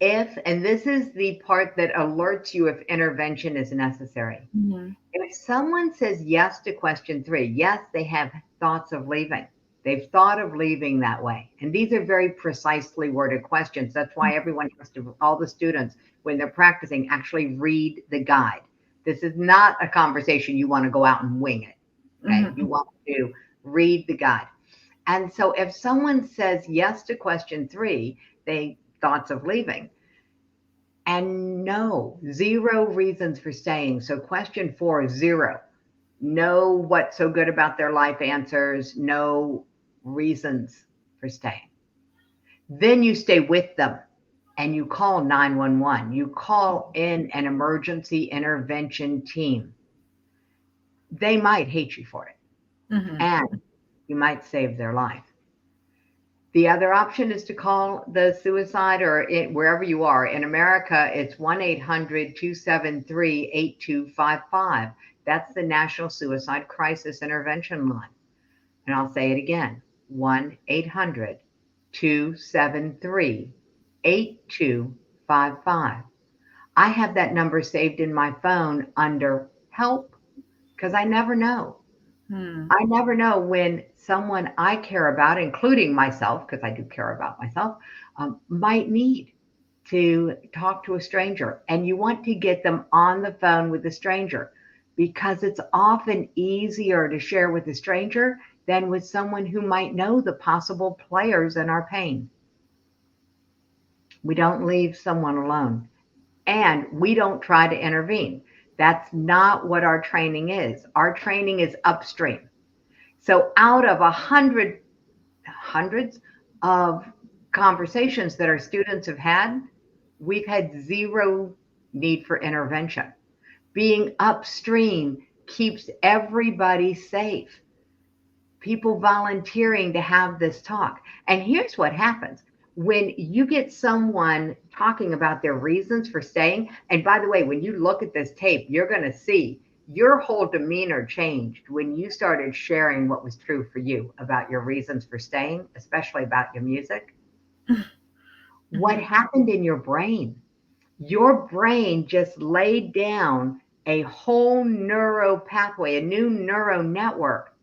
And this is the part that alerts you if intervention is necessary. Mm-hmm. If someone says yes to question 3, yes, they have thoughts of leaving, They've thought of leaving that way. And these are very precisely worded questions. That's why everyone has to, all the students, when they're practicing, actually read the guide. This is not a conversation you want to go out and wing it. Okay. Mm-hmm. You want to read the guide. And so if someone says yes to question 3, they thoughts of leaving, and no, 0 reasons for staying. So question 4 is 0. No, what's so good about their life answers, no reasons for staying. Then you stay with them and you call 911. You call in an emergency intervention team. They might hate you for it, and you might save their life. The other option is to call the suicide, or wherever you are. In America, it's 1-800-273-8255. That's the National Suicide Crisis Intervention line. And I'll say it again, 1-800-273-8255. I have that number saved in my phone under help, because I never know. I never know when someone I care about, including myself, because I do care about myself, might need to talk to a stranger. And you want to get them on the phone with the stranger, because it's often easier to share with a stranger than with someone who might know the possible players in our pain. We don't leave someone alone, and we don't try to intervene. That's not what our training is. Our training is upstream. So out of hundreds of conversations that our students have had, we've had 0 need for intervention. Being upstream keeps everybody safe. People volunteering to have this talk. And here's what happens. When you get someone talking about their reasons for staying, and by the way, when you look at this tape, you're going to see your whole demeanor changed when you started sharing what was true for you about your reasons for staying, especially about your music. What happened in your brain? Your brain just laid down a whole neuro pathway, a new neural network.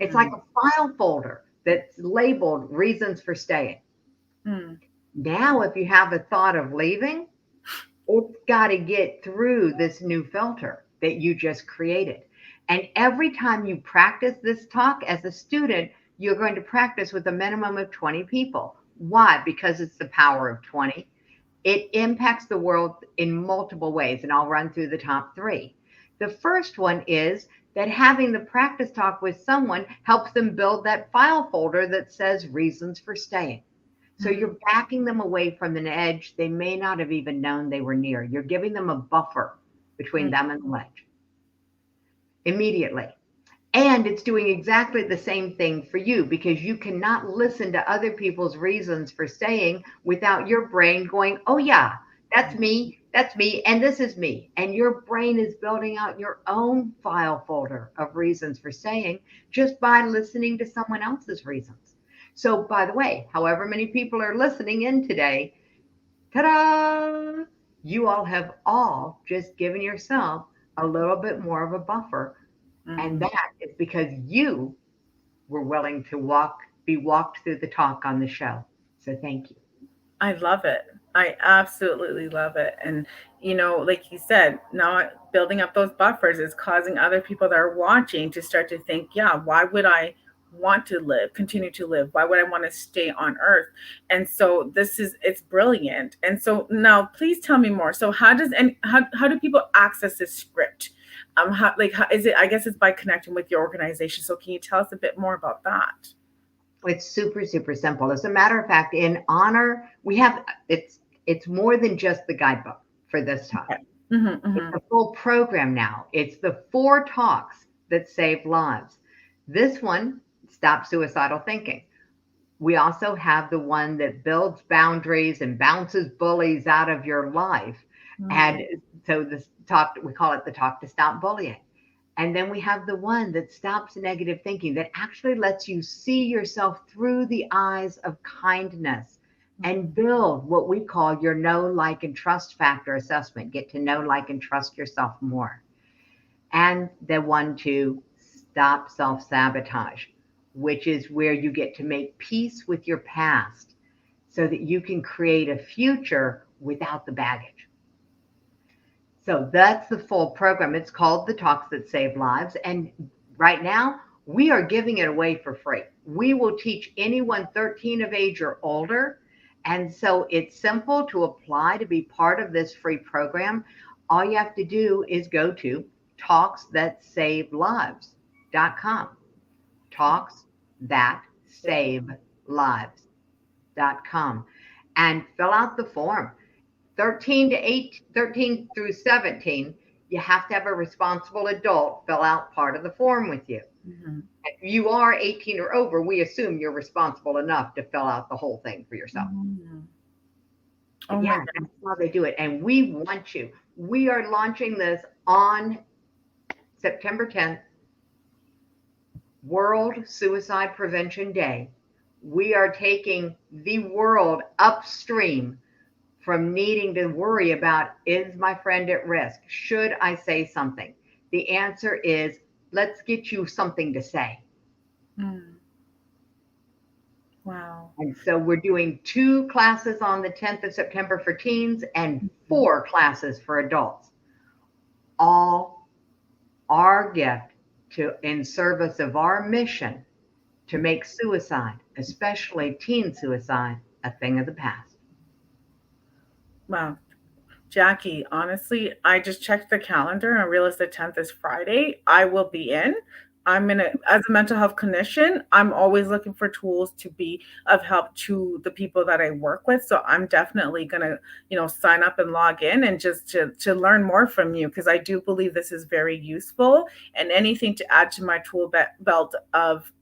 It's like a file folder that's labeled reasons for staying. Now, if you have a thought of leaving, it's got to get through this new filter that you just created. And every time you practice this talk as a student, you're going to practice with a minimum of 20 people. Why? Because it's the power of 20. It impacts the world in multiple ways, and I'll run through the top 3. The first one is that having the practice talk with someone helps them build that file folder that says reasons for staying. So you're backing them away from an edge they may not have even known they were near. You're giving them a buffer between them and the ledge immediately. And it's doing exactly the same thing for you, because you cannot listen to other people's reasons for staying without your brain going, oh yeah, that's me, and this is me. And your brain is building out your own file folder of reasons for staying just by listening to someone else's reasons. So, by the way, however many people are listening in today, ta-da! You all have all just given yourself a little bit more of a buffer. And that is because you were willing to be walked through the talk on the show. So thank you. I love it. I absolutely love it. And, like you said, now building up those buffers is causing other people that are watching to start to think, yeah, why would I want to continue to live? Why would I want to stay on earth? And so it's brilliant. And so now please tell me more. So how do people access this script? How is it? I guess it's by connecting with your organization. So can you tell us a bit more about that? It's super, super simple. As a matter of fact, in honor, we have, it's more than just the guidebook for this talk. Okay. It's a full program now. It's the 4 talks that save lives. This one, Stop Suicidal Thinking. We also have the one that builds boundaries and bounces bullies out of your life. And so this talk, we call it the talk to stop bullying. And then we have the one that stops negative thinking, that actually lets you see yourself through the eyes of kindness and build what we call your know, like, and trust factor assessment. Get to know, like, and trust yourself more. And the one to stop self-sabotage. which is where you get to make peace with your past so that you can create a future without the baggage. So that's the full program. It's called The Talks That Save Lives. And right now, we are giving it away for free. We will teach anyone 13 of age or older. And so it's simple to apply to be part of this free program. All you have to do is go to talksthatsavelives.com. talksthatsavelives.com, and fill out the form. 13 through 17, you have to have a responsible adult fill out part of the form with you. Mm-hmm. If you are 18 or over, we assume you're responsible enough to fill out the whole thing for yourself. Mm-hmm. Oh yeah, that's how they do it. And we want you. We are launching this on September 10th, World Suicide Prevention Day. We are taking the world upstream from needing to worry about, is my friend at risk? Should I say something? The answer is, let's get you something to say. Mm. Wow. And so we're doing 2 classes on the 10th of September for teens and 4 classes for adults. All our gift in service of our mission to make suicide, especially teen suicide, a thing of the past. Wow. Jackie, honestly, I just checked the calendar and realized the 10th is Friday. I will be in. As a mental health clinician, I'm always looking for tools to be of help to the people that I work with. So I'm definitely going to, sign up and log in and just to learn more from you, because I do believe this is very useful, and anything to add to my tool belt of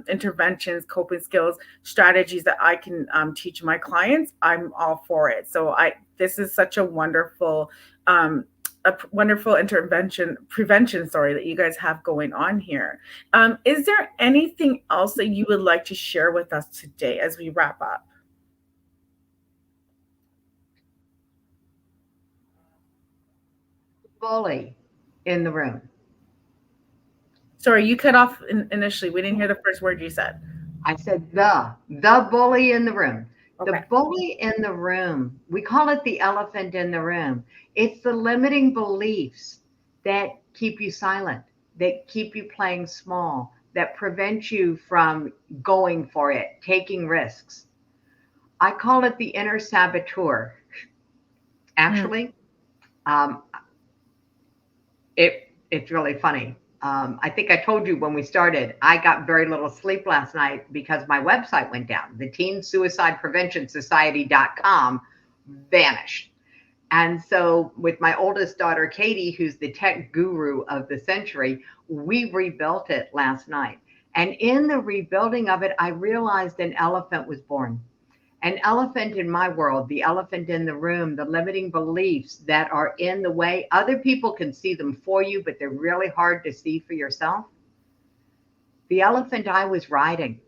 interventions, coping skills, strategies that I can teach my clients, I'm all for it. So this is such a wonderful prevention that you guys have going on here. Is there anything else that you would like to share with us today as we wrap up? Bully in the room. Sorry, you cut off initially. We didn't hear the first word you said. I said the bully in the room. Okay. The bully in the room, we call it the elephant in the room. It's the limiting beliefs that keep you silent, that keep you playing small, that prevent you from going for it, taking risks. I call it the inner saboteur. Actually, it's really funny. I think I told you when we started, I got very little sleep last night because my website went down. The Teen Suicide Prevention Society.com vanished. And so with my oldest daughter, Katie, who's the tech guru of the century, we rebuilt it last night. And in the rebuilding of it, I realized an elephant was born. An elephant in my world, the elephant in the room, the limiting beliefs that are in the way. Other people can see them for you, but they're really hard to see for yourself. The elephant I was riding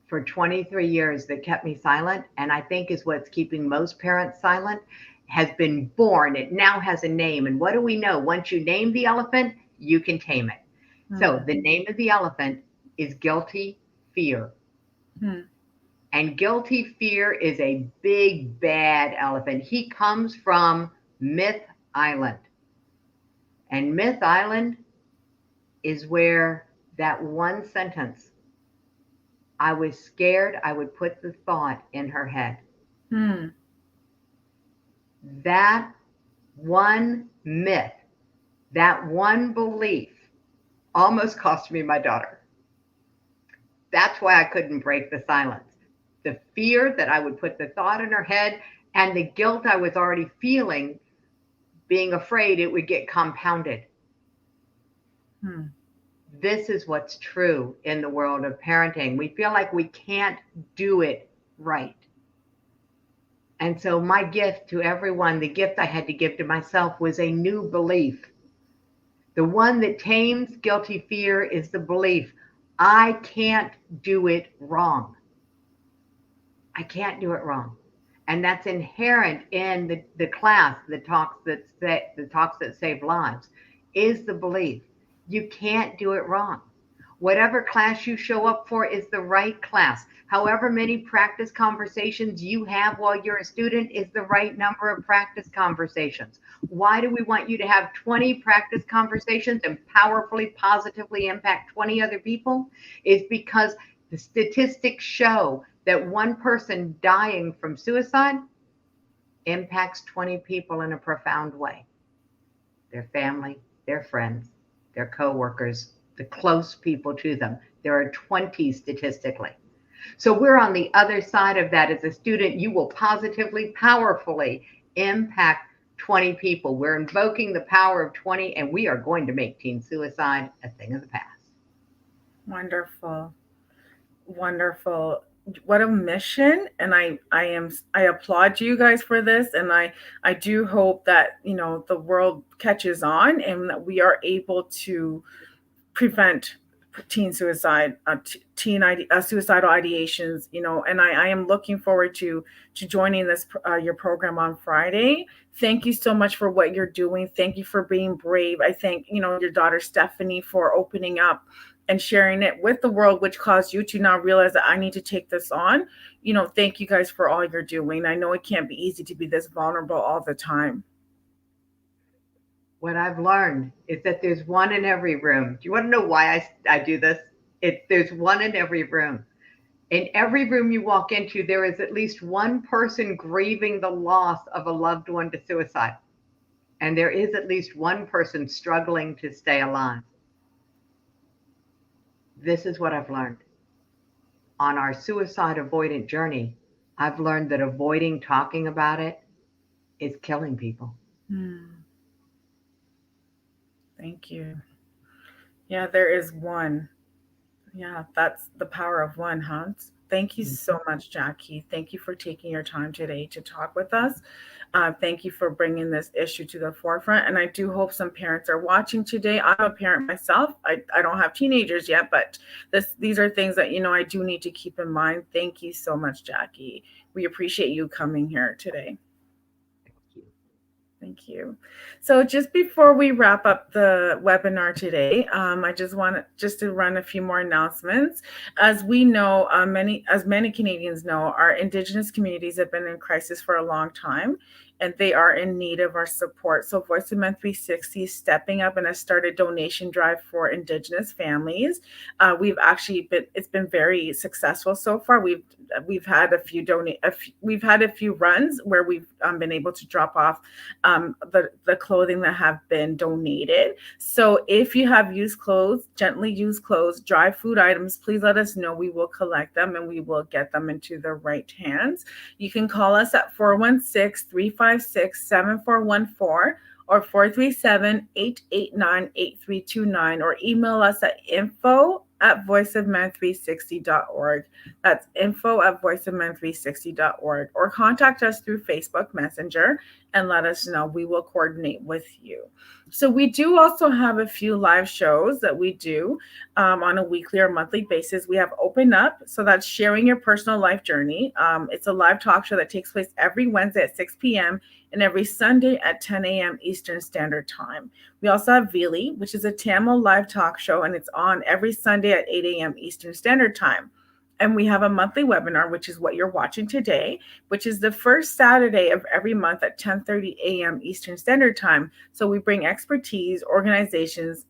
for 23 years that kept me silent, and I think is what's keeping most parents silent, has been born. It now has a name. And what do we know? Once you name the elephant, you can tame it. Mm-hmm. So the name of the elephant is guilty fear. Mm-hmm. And guilty fear is a big, bad elephant. He comes from Myth Island. And Myth Island is where that one sentence, I was scared I would put the thought in her head. That one myth, that one belief almost cost me my daughter. That's why I couldn't break the silence. The fear that I would put the thought in her head, and the guilt I was already feeling, being afraid it would get compounded. This is what's true in the world of parenting. We feel like we can't do it right. And so my gift to everyone, the gift I had to give to myself, was a new belief. The one that tames guilty fear is the belief, I can't do it wrong. I can't do it wrong. And that's inherent in the class, the talks that save lives, is the belief you can't do it wrong. Whatever class you show up for is the right class. However many practice conversations you have while you're a student is the right number of practice conversations. Why do we want you to have 20 practice conversations and powerfully, positively impact 20 other people? Is because the statistics show that one person dying from suicide impacts 20 people in a profound way. Their family, their friends, their coworkers, the close people to them. There are 20 statistically. So we're on the other side of that. As a student, you will positively, powerfully impact 20 people. We're invoking the power of 20, and we are going to make teen suicide a thing of the past. Wonderful. Wonderful. What a mission. And I applaud you guys for this. And I do hope that, the world catches on and that we are able to prevent teen suicide, suicidal ideations, and I am looking forward to joining this, your program on Friday. Thank you so much for what you're doing. Thank you for being brave. I thank, your daughter Stephanie for opening up and sharing it with the world, which caused you to now realize that I need to take this on. Thank you guys for all you're doing. I know it can't be easy to be this vulnerable all the time. What I've learned is that there's one in every room. Do you want to know why I do this? There's one in every room. In every room you walk into, there is at least one person grieving the loss of a loved one to suicide. And there is at least one person struggling to stay alive. This is what I've learned. On our suicide avoidant journey, I've learned that avoiding talking about it is killing people. Thank you. Yeah, there is one. Yeah, that's the power of one, Hans. Thank you so much, Jackie. Thank you for taking your time today to talk with us. Thank you for bringing this issue to the forefront. And I do hope some parents are watching today. I'm a parent myself. I don't have teenagers yet, but these are things that, I do need to keep in mind. Thank you so much, Jackie. We appreciate you coming here today. Thank you. So just before we wrap up the webinar today, I just want to run a few more announcements. As we know, many Canadians know, our Indigenous communities have been in crisis for a long time, and they are in need of our support. So Voice of Men 360 is stepping up and has started a donation drive for Indigenous families. It's been very successful so far. We've had a few runs where we've been able to drop off the clothing that have been donated. So if you have used clothes, gently used clothes, dry food items, please let us know. We will collect them and we will get them into the right hands. You can call us at 416-356-7414 or 437-889-8329 or email us at info@voiceofmen360.org. That's info@voiceofmen360.org, or contact us through Facebook Messenger and let us know. We will coordinate with you. So we do also have a few live shows that we do on a weekly or monthly basis. We have Open Up, so that's sharing your personal life journey. It's a live talk show that takes place every Wednesday at 6 p.m. and every Sunday at 10 a.m. Eastern Standard Time. We also have Vili, which is a Tamil live talk show, and it's on every Sunday at 8 a.m. Eastern Standard Time. And we have a monthly webinar, which is what you're watching today, which is the first Saturday of every month at 10:30 a.m. Eastern Standard Time. So we bring expertise, organizations,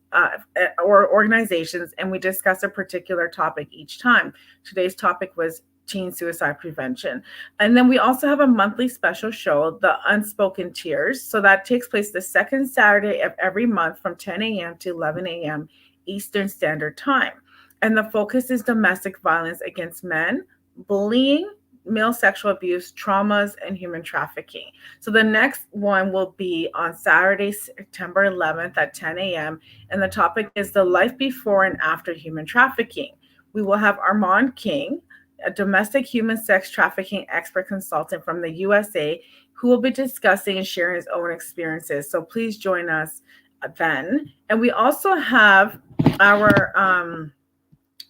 and we discuss a particular topic each time. Today's topic was teen suicide prevention. And then we also have a monthly special show, The Unspoken Tears. So that takes place the second Saturday of every month from 10 a.m. to 11 a.m. Eastern Standard Time. And the focus is domestic violence against men, bullying, male sexual abuse, traumas, and human trafficking. So the next one will be on Saturday, September 11th at 10 a.m. And the topic is the life before and after human trafficking. We will have Armand King, a domestic human sex trafficking expert consultant from the USA, who will be discussing and sharing his own experiences. So please join us then. And we also have our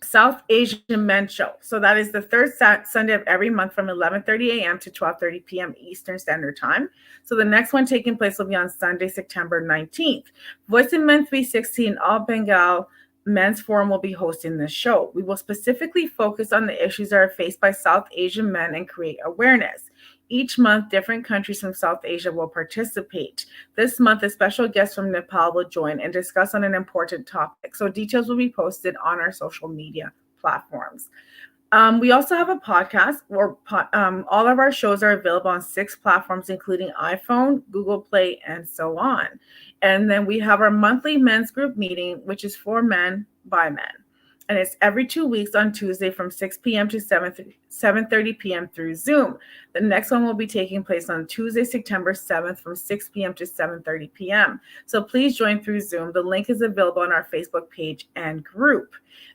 South Asian Men Show. So that is the third Sunday of every month from 11:30 a.m. to 12:30 p.m. Eastern Standard Time. So the next one taking place will be on Sunday, September 19th. Voice of Men 360 in all Bengal Men's Forum will be hosting this show. We will specifically focus on the issues that are faced by South Asian men and create awareness. Each month, different countries from South Asia will participate. This month, a special guest from Nepal will join and discuss on an important topic. So details will be posted on our social media platforms. We also have a podcast where all of our shows are available on 6 platforms, including iPhone, Google Play, and so on. And then we have our monthly men's group meeting, which is for men by men. And it's every 2 weeks on Tuesday from 6 p.m. to 7:30 p.m. through Zoom. The next one will be taking place on Tuesday, September 7th from 6 p.m. to 7:30 p.m. So please join through Zoom. The link is available on our Facebook page and group.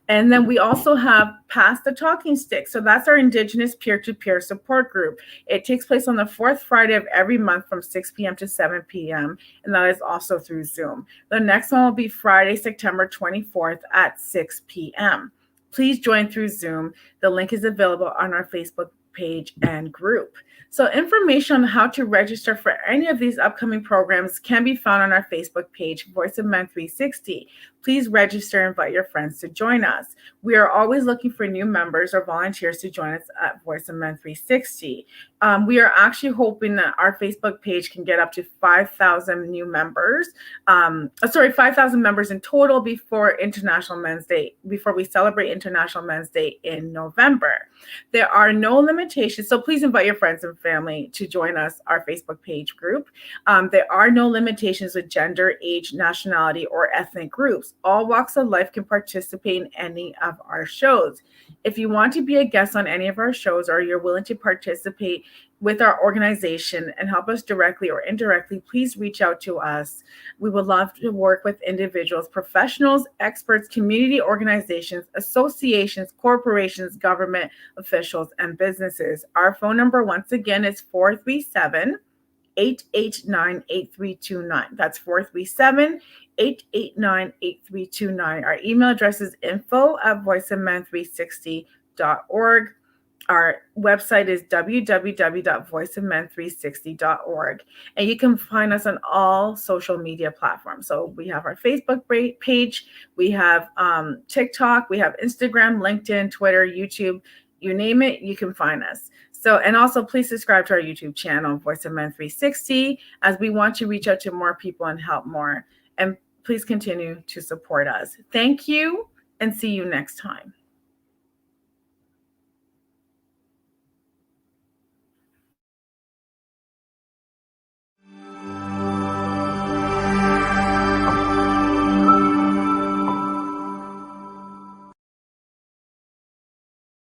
And then we also have Pass the Talking Stick. So that's our Indigenous peer-to-peer support group. It takes place on the 4th Friday of every month from 6 p.m. to 7 p.m. And that is also through Zoom. The next one will be Friday, September 24th at 6 p.m. Please join through Zoom. The link is available on our Facebook page and group. So information on how to register for any of these upcoming programs can be found on our Facebook page, Voice of Men 360. Please register and invite your friends to join us. We are always looking for new members or volunteers to join us at Voice of Men 360. We are actually hoping that our Facebook page can get up to 5,000 new members. 5,000 members in total before International Men's Day, before we celebrate International Men's Day in November. There are no limitations, so please invite your friends and family to join us, our Facebook page group. There are no limitations with gender, age, nationality, or ethnic groups. All walks of life can participate in any of our shows. If you want to be a guest on any of our shows or you're willing to participate with our organization and help us directly or indirectly, please reach out to us. We would love to work with individuals, professionals, experts, community organizations, associations, corporations, government officials, and businesses. Our phone number, once again, is 437-889-8329. That's 437-889-8329. Our email address is info@voiceofmen360.org. Our website is www.voiceofmen360.org. And you can find us on all social media platforms. So we have our Facebook page, we have TikTok, we have Instagram, LinkedIn, Twitter, YouTube, you name it, you can find us. So, and also please subscribe to our YouTube channel, Voice of Men 360, as we want to reach out to more people and help more. And please continue to support us. Thank you and see you next time.